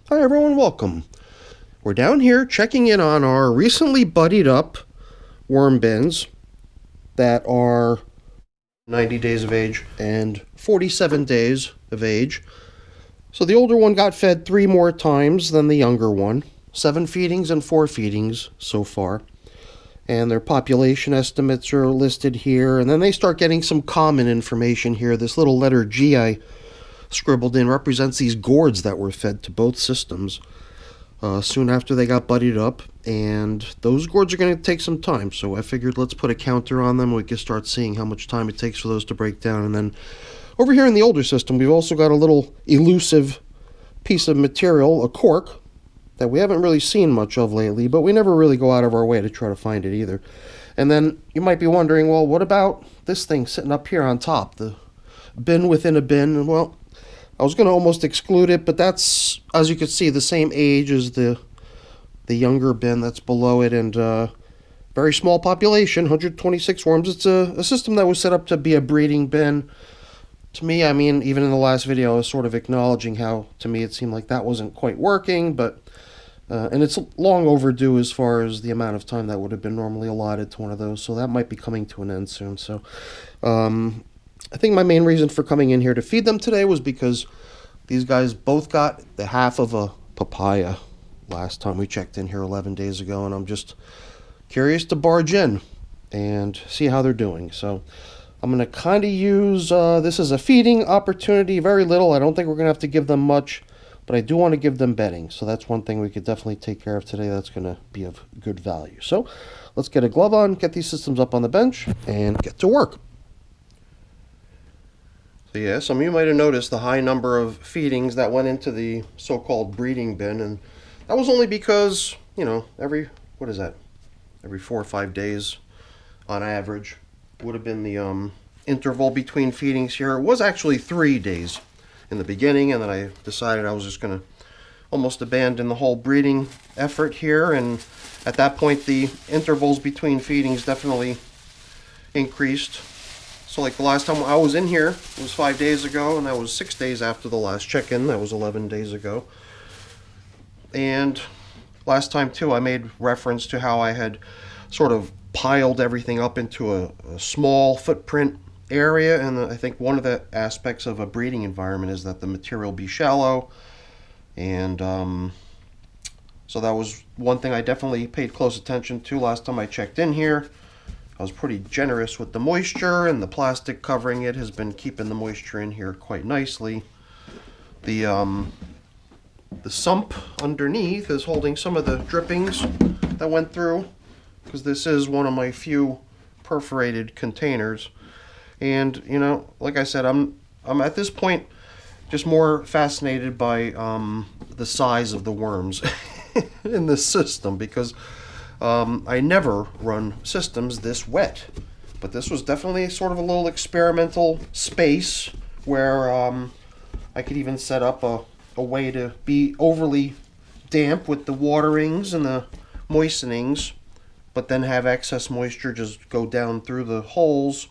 Hi everyone, welcome. We're down here checking in on our recently buddied up worm bins that are 90 days of age and 47 days of age. So the older one got fed 3 more times than the younger one. 7 feedings and 4 feedings so far. And their population estimates are listed here. And then they start getting some common information here. This little letter G I scribbled in represents these gourds that were fed to both systems soon after they got buddied up, and those gourds are going to take some time, so I figured let's put a counter on them. We can start seeing how much time it takes for those to break down. And then over here in the older system, we've also got a little elusive piece of material, a cork, that we haven't really seen much of lately, but we never really go out of our way to try to find it either. And then you might be wondering, well, what about this thing sitting up here on top, the bin within a bin? And well, I was going to almost exclude it, but that's, as you can see, the same age as the younger bin that's below it, and very small population, 126 worms. It's a system that was set up to be a breeding bin. To me, I mean, even in the last video, I was sort of acknowledging how, to me, it seemed like that wasn't quite working, but and it's long overdue as far as the amount of time that would have been normally allotted to one of those, so that might be coming to an end soon. So I think my main reason for coming in here to feed them today was because these guys both got the half of a papaya last time we checked in here 11 days ago, and I'm just curious to barge in and see how they're doing. So I'm going to kind of use this as a feeding opportunity, very little. I don't think we're going to have to give them much, but I do want to give them bedding. So that's one thing we could definitely take care of today that's going to be of good value. So let's get a glove on, get these systems up on the bench, and get to work. So yeah, some of you might have noticed the high number of feedings that went into the so-called breeding bin, and that was only because, you know, every 4 or 5 days on average would have been the interval between feedings here. It was actually 3 days in the beginning, and then I decided I was just going to almost abandon the whole breeding effort here, and at that point the intervals between feedings definitely increased. So like the last time I was in here was 5 days ago, and that was 6 days after the last check-in. That was 11 days ago. And last time too, I made reference to how I had sort of piled everything up into a small footprint area, and I think one of the aspects of a breeding environment is that the material be shallow, and so that was one thing I definitely paid close attention to last time I checked in here. I was pretty generous with the moisture, and the plastic covering it has been keeping the moisture in here quite nicely. The sump underneath is holding some of the drippings that went through, because this is one of my few perforated containers. And you know, like I said, I'm at this point just more fascinated by the size of the worms in this system, because I never run systems this wet, but this was definitely sort of a little experimental space where I could even set up a way to be overly damp with the waterings and the moistenings, but then have excess moisture just go down through the holes.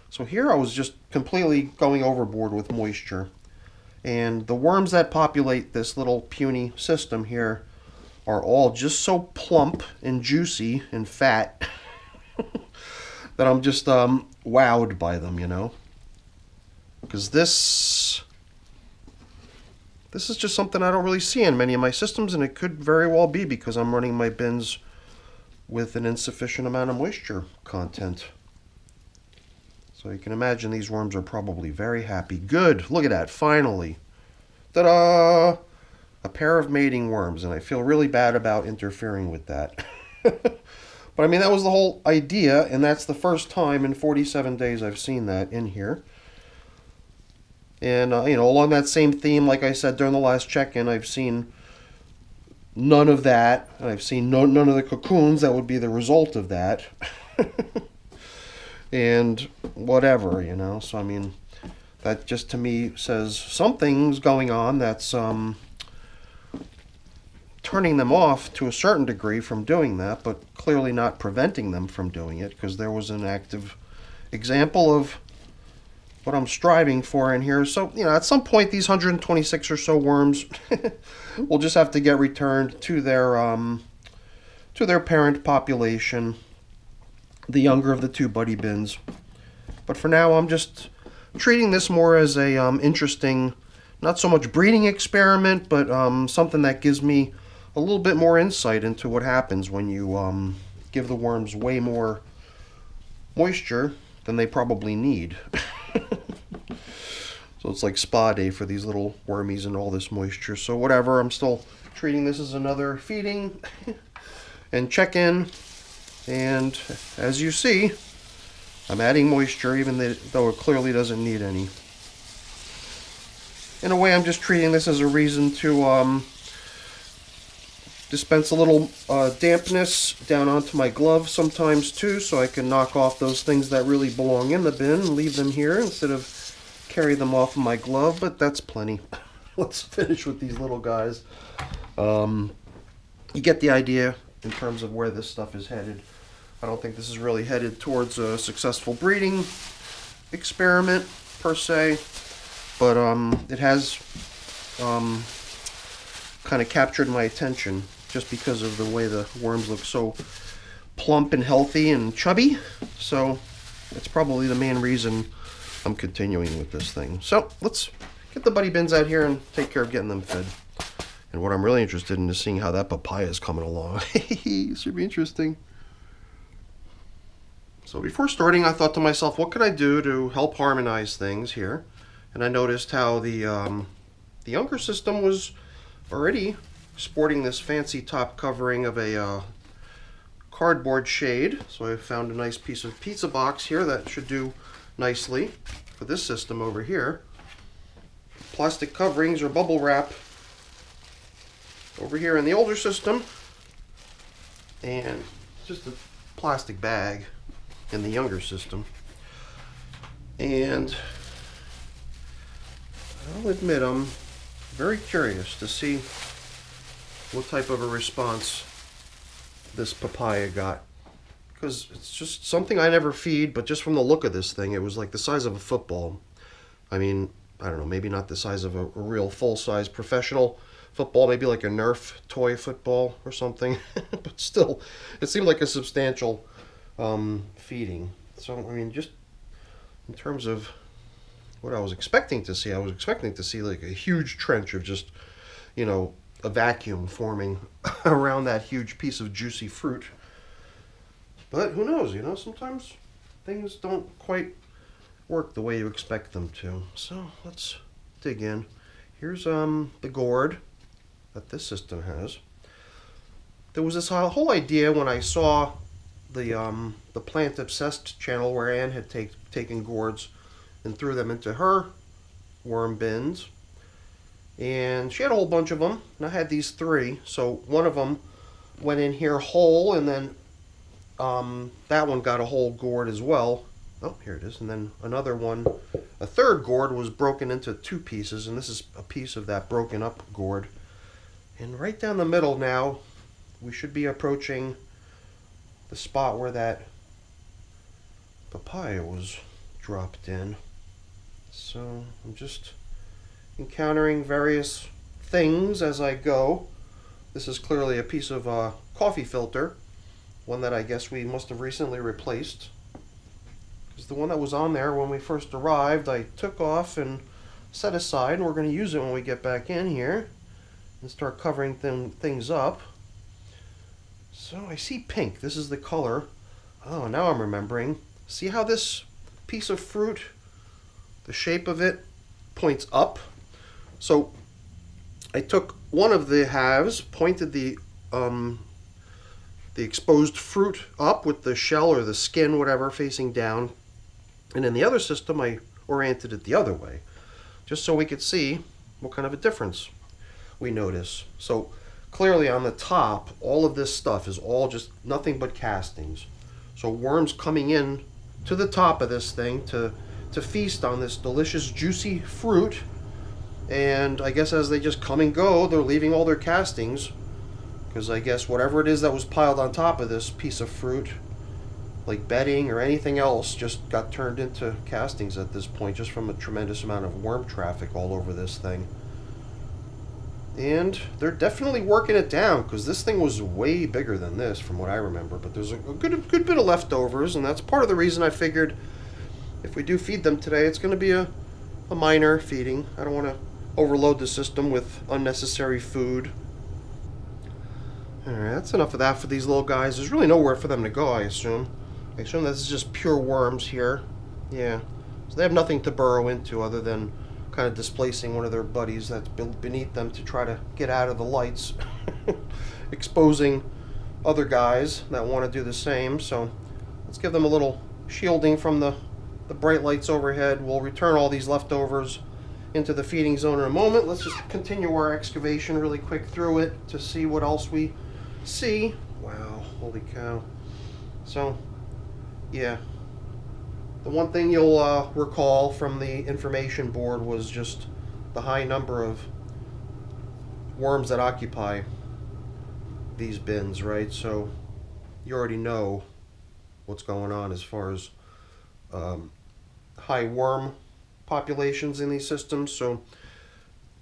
So here I was just completely going overboard with moisture, and the worms that populate this little puny system here are all just so plump and juicy and fat that I'm just wowed by them, you know. Because this is just something I don't really see in many of my systems, and it could very well be because I'm running my bins with an insufficient amount of moisture content. So you can imagine these worms are probably very happy. Good, look at that, finally. Ta-da! A pair of mating worms, and I feel really bad about interfering with that. But I mean, that was the whole idea, and that's the first time in 47 days I've seen that in here. And, you know, along that same theme, like I said during the last check-in, I've seen none of that. I've seen none of the cocoons that would be the result of that. And whatever, you know. So, I mean, that just to me says something's going on that's turning them off to a certain degree from doing that, but clearly not preventing them from doing it, because there was an active example of what I'm striving for in here. So, you know, at some point these 126 or so worms will just have to get returned to their parent population, the younger of the two buddy bins. But for now, I'm just treating this more as a interesting, not so much breeding experiment, but something that gives me a little bit more insight into what happens when you give the worms way more moisture than they probably need. So it's like spa day for these little wormies and all this moisture. So whatever, I'm still treating this as another feeding and check-in. And as you see, I'm adding moisture even though it clearly doesn't need any. In a way, I'm just treating this as a reason to dispense a little dampness down onto my glove sometimes too, so I can knock off those things that really belong in the bin and leave them here instead of carry them off of my glove, but that's plenty. Let's finish with these little guys. You get the idea in terms of where this stuff is headed. I don't think this is really headed towards a successful breeding experiment per se, but it has kind of captured my attention just because of the way the worms look so plump and healthy and chubby. So that's probably the main reason I'm continuing with this thing. So let's get the buddy bins out here and take care of getting them fed. And what I'm really interested in is seeing how that papaya is coming along. This should be interesting. So before starting, I thought to myself, what could I do to help harmonize things here? And I noticed how the younger system was already sporting this fancy top covering of a cardboard shade. So I found a nice piece of pizza box here that should do nicely for this system over here. Plastic coverings or bubble wrap over here in the older system, and just a plastic bag in the younger system. And I'll admit I'm very curious to see what type of a response this papaya got, because it's just something I never feed, but just from the look of this thing, it was like the size of a football. I mean, I don't know, maybe not the size of a real full-size professional football, maybe like a Nerf toy football or something, but still, it seemed like a substantial feeding. So, I mean, just in terms of what I was expecting to see, I was expecting to see like a huge trench of just, you know, a vacuum forming around that huge piece of juicy fruit. But who knows, you know, sometimes things don't quite work the way you expect them to. So let's dig in. Here's the gourd that this system has. There was this whole idea when I saw the Plant Obsessed channel where Anne had taken gourds and threw them into her worm bins. And she had a whole bunch of them, and I had these three. So one of them went in here whole, and then that one got a whole gourd as well. Oh, here it is. And then another one, a third gourd was broken into two pieces, and this is a piece of that broken up gourd. And right down the middle now, we should be approaching the spot where that papaya was dropped in. So I'm just encountering various things as I go. This is clearly a piece of coffee filter, one that I guess we must have recently replaced, because the one that was on there when we first arrived I took off and set aside, and we're going to use it when we get back in here and start covering things up. So I see pink. This is the color. Oh, now I'm remembering. See how this piece of fruit, the shape of it, points up? So I took one of the halves, pointed the exposed fruit up with the shell or the skin, whatever, facing down. And in the other system, I oriented it the other way, just so we could see what kind of a difference we notice. So clearly on the top, all of this stuff is all just nothing but castings. So worms coming in to the top of this thing to feast on this delicious, juicy fruit. And I guess as they just come and go, they're leaving all their castings, because I guess whatever it is that was piled on top of this piece of fruit like bedding or anything else just got turned into castings at this point, just from a tremendous amount of worm traffic all over this thing. And they're definitely working it down, because this thing was way bigger than this from what I remember. But there's a good bit of leftovers, and that's part of the reason I figured if we do feed them today, it's going to be a minor feeding. I don't want to overload the system with unnecessary food. Alright, that's enough of that for these little guys. There's really nowhere for them to go, I assume. I assume this is just pure worms here. Yeah. So they have nothing to burrow into other than kind of displacing one of their buddies that's beneath them to try to get out of the lights. Exposing other guys that want to do the same. So let's give them a little shielding from the bright lights overhead. We'll return all these leftovers into the feeding zone in a moment. Let's just continue our excavation really quick through it to see what else we see. Wow, holy cow. So, yeah. The one thing you'll recall from the information board was just the high number of worms that occupy these bins, right? So you already know what's going on as far as high worm populations in these systems. So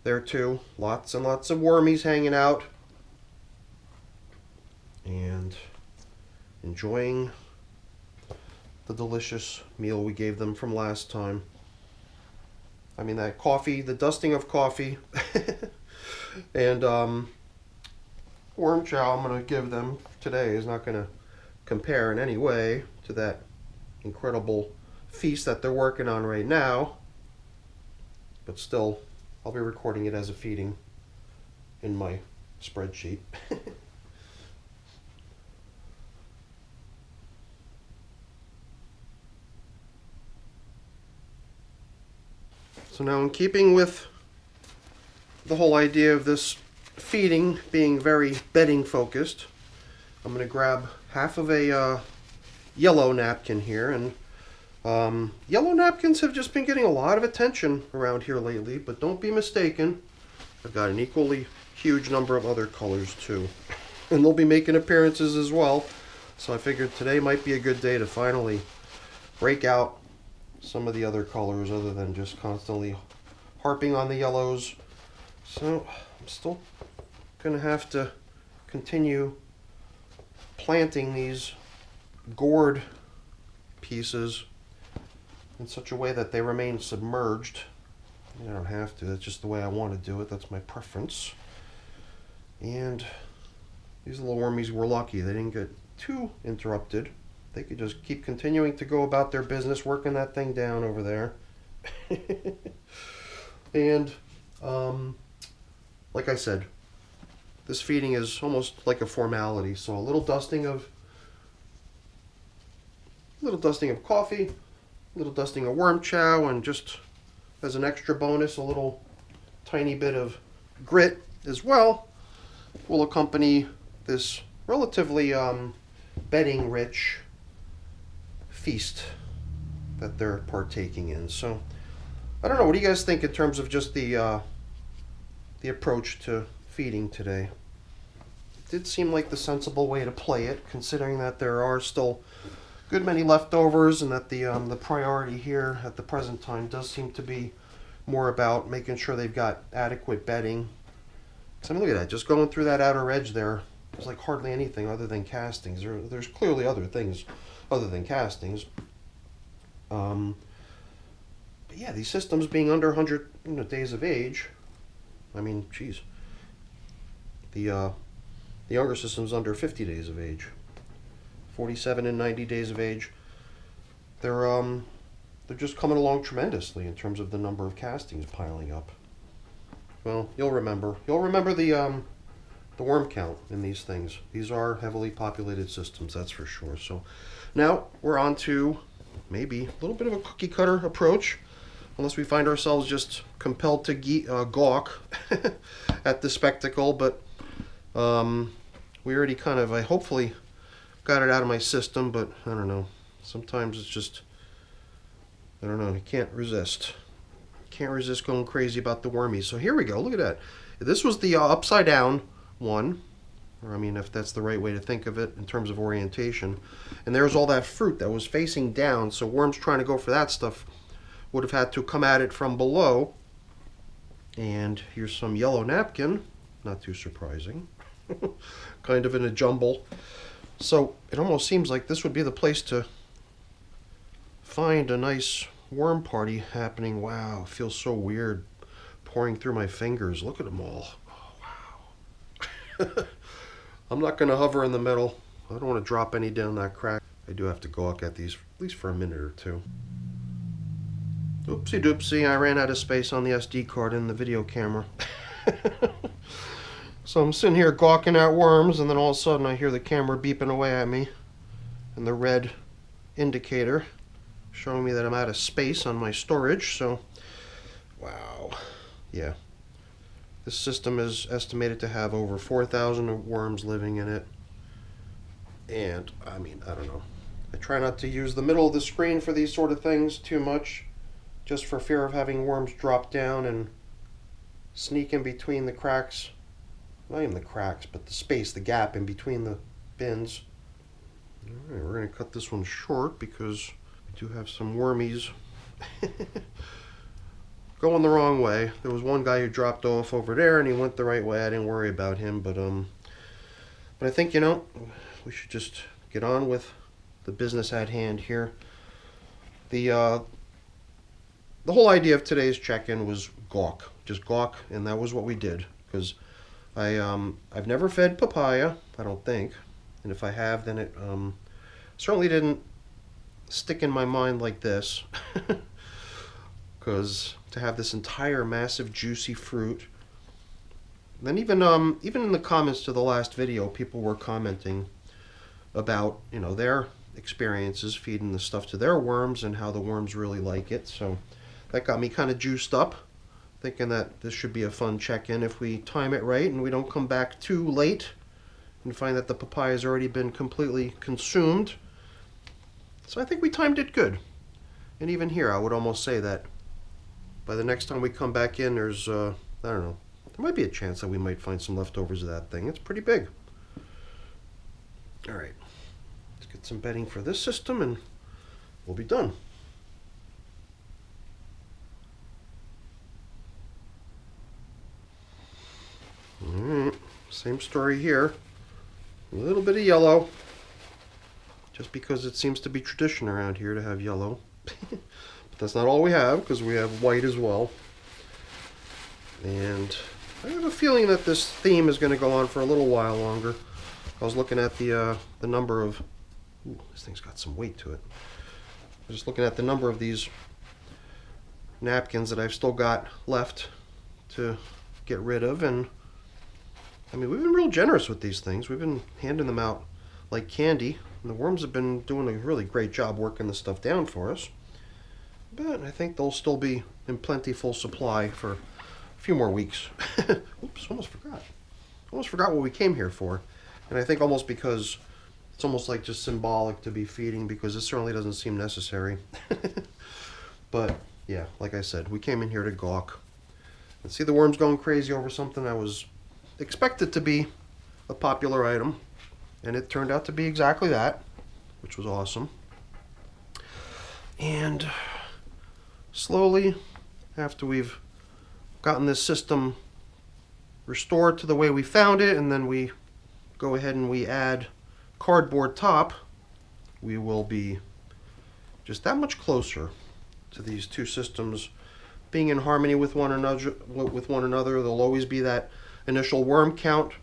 there too, lots and lots of wormies hanging out and enjoying the delicious meal we gave them from last time. I mean, that coffee, the dusting of coffee and worm chow I'm going to give them today is not going to compare in any way to that incredible feast that they're working on right now. But still, I'll be recording it as a feeding in my spreadsheet. So now, in keeping with the whole idea of this feeding being very bedding focused, I'm going to grab half of a yellow napkin here. And yellow napkins have just been getting a lot of attention around here lately, but don't be mistaken, I've got an equally huge number of other colors too. And they'll be making appearances as well. So I figured today might be a good day to finally break out some of the other colors other than just constantly harping on the yellows. So I'm still gonna have to continue planting these gourd pieces in such a way that they remain submerged. I don't have to, that's just the way I want to do it, that's my preference. And these little wormies were lucky, they didn't get too interrupted. They could just keep continuing to go about their business, working that thing down over there. And like I said, this feeding is almost like a formality. So a little dusting of coffee, a little dusting of worm chow, and just as an extra bonus, a little tiny bit of grit as well will accompany this relatively bedding rich feast that they're partaking in. So I don't know, what do you guys think in terms of just the approach to feeding today? It did seem like the sensible way to play it, considering that there are still a good many leftovers, and that the priority here at the present time does seem to be more about making sure they've got adequate bedding. Because I mean, look at that, just going through that outer edge there, there's like hardly anything other than castings. There's clearly other things other than castings. But yeah, these systems being under 100 days of age, I mean, geez, the younger system's under 50 days of age, 47 and 90 days of age. They're just coming along tremendously in terms of the number of castings piling up. Well, you'll remember the worm count in these things. These are heavily populated systems, that's for sure. So now we're on to maybe a little bit of a cookie cutter approach, unless we find ourselves just compelled to gawk at the spectacle. But we already kind of, I hopefully got it out of my system, but I don't know. Sometimes it's just, I don't know, you can't resist. Can't resist going crazy about the wormies. So here we go, look at that. This was the upside down one, or I mean, if that's the right way to think of it in terms of orientation. And there's all that fruit that was facing down, so worms trying to go for that stuff would have had to come at it from below. And here's some yellow napkin, not too surprising, kind of in a jumble. So it almost seems like this would be the place to find a nice worm party happening. Wow, it feels so weird pouring through my fingers. Look at them all. Oh, wow. I'm not going to hover in the middle. I don't want to drop any down that crack. I do have to gawk at these at least for a minute or two. Oopsie doopsie, I ran out of space on the SD card in the video camera. So I'm sitting here gawking at worms, and then all of a sudden I hear the camera beeping away at me, and the red indicator showing me that I'm out of space on my storage. So, wow. Yeah. This system is estimated to have over 4,000 worms living in it. And, I mean, I don't know. I try not to use the middle of the screen for these sort of things too much, just for fear of having worms drop down and sneak in between the cracks. Not even the cracks, but the space, the gap in between the bins. Alright, we're going to cut this one short because we do have some wormies going the wrong way. There was one guy who dropped off over there and he went the right way. I didn't worry about him, but I think, you know, we should just get on with the business at hand here. The whole idea of today's check-in was gawk. Just gawk, and that was what we did. Because I've never fed papaya, I don't think. And if I have, then it certainly didn't stick in my mind like this. Because to have this entire massive juicy fruit. Then even in the comments to the last video, people were commenting about, you know, their experiences feeding the stuff to their worms and how the worms really like it. So that got me kind of juiced up, thinking that this should be a fun check-in if we time it right and we don't come back too late and find that the papaya has already been completely consumed. So I think we timed it good. And even here, I would almost say that by the next time we come back in, there's, I don't know, there might be a chance that we might find some leftovers of that thing. It's pretty big. All right, let's get some bedding for this system and we'll be done. Alright, same story here. A little bit of yellow, just because it seems to be tradition around here to have yellow. But that's not all we have, because we have white as well. And I have a feeling that this theme is going to go on for a little while longer. I was looking at the number of... Ooh, this thing's got some weight to it. I was just looking at the number of these napkins that I've still got left to get rid of, and I mean, we've been real generous with these things. We've been handing them out like candy, and the worms have been doing a really great job working the stuff down for us. But I think they'll still be in plentiful supply for a few more weeks. Oops, almost forgot. Almost forgot what we came here for. And I think almost because it's almost like just symbolic to be feeding, because it certainly doesn't seem necessary. But yeah, like I said, we came in here to gawk and see the worms going crazy over something that was expected to be a popular item, and it turned out to be exactly that, which was awesome. And slowly, after we've gotten this system restored to the way we found it, and then we go ahead and we add cardboard top, we will be just that much closer to these two systems being in harmony with one another. There'll always be that initial worm count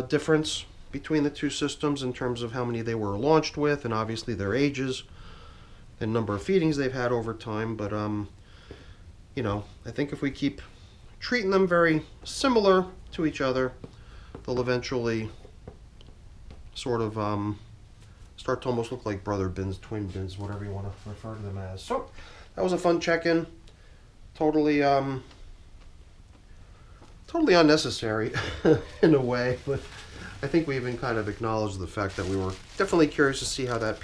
difference between the two systems in terms of how many they were launched with, and obviously their ages and number of feedings they've had over time. But you know, I think if we keep treating them very similar to each other, they'll eventually sort of start to almost look like brother bins, twin bins, whatever you want to refer to them as. So that was a fun check-in. Totally totally unnecessary in a way, but I think we even kind of acknowledged the fact that we were definitely curious to see how that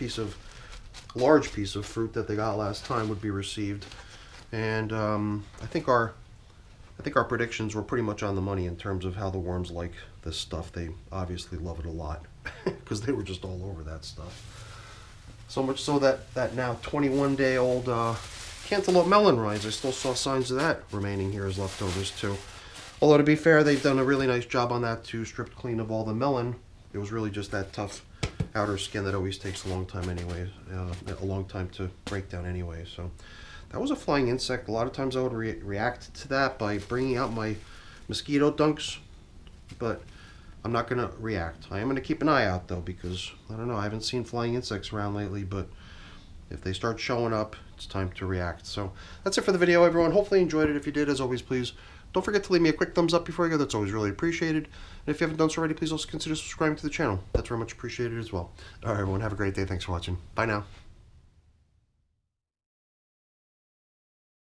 large piece of fruit that they got last time would be received. And I think our I think our predictions were pretty much on the money in terms of how the worms like this stuff. They obviously love it a lot because they were just all over that stuff. So much so that now 21-day-old cantaloupe melon rinds, I still saw signs of that remaining here as leftovers too. Although to be fair, they've done a really nice job on that too, stripped clean of all the melon. It was really just that tough outer skin that always takes a long time anyway, a long time to break down anyway. So that was a flying insect. A lot of times I would react to that by bringing out my mosquito dunks, but I'm not going to react. I am going to keep an eye out though, because I don't know, I haven't seen flying insects around lately, but if they start showing up, it's time to react. So that's it for the video, everyone. Hopefully you enjoyed it. If you did, as always, please don't forget to leave me a quick thumbs up before you go. That's always really appreciated. And if you haven't done so already, please also consider subscribing to the channel. That's very much appreciated as well. All right, everyone, have a great day. Thanks for watching. Bye now.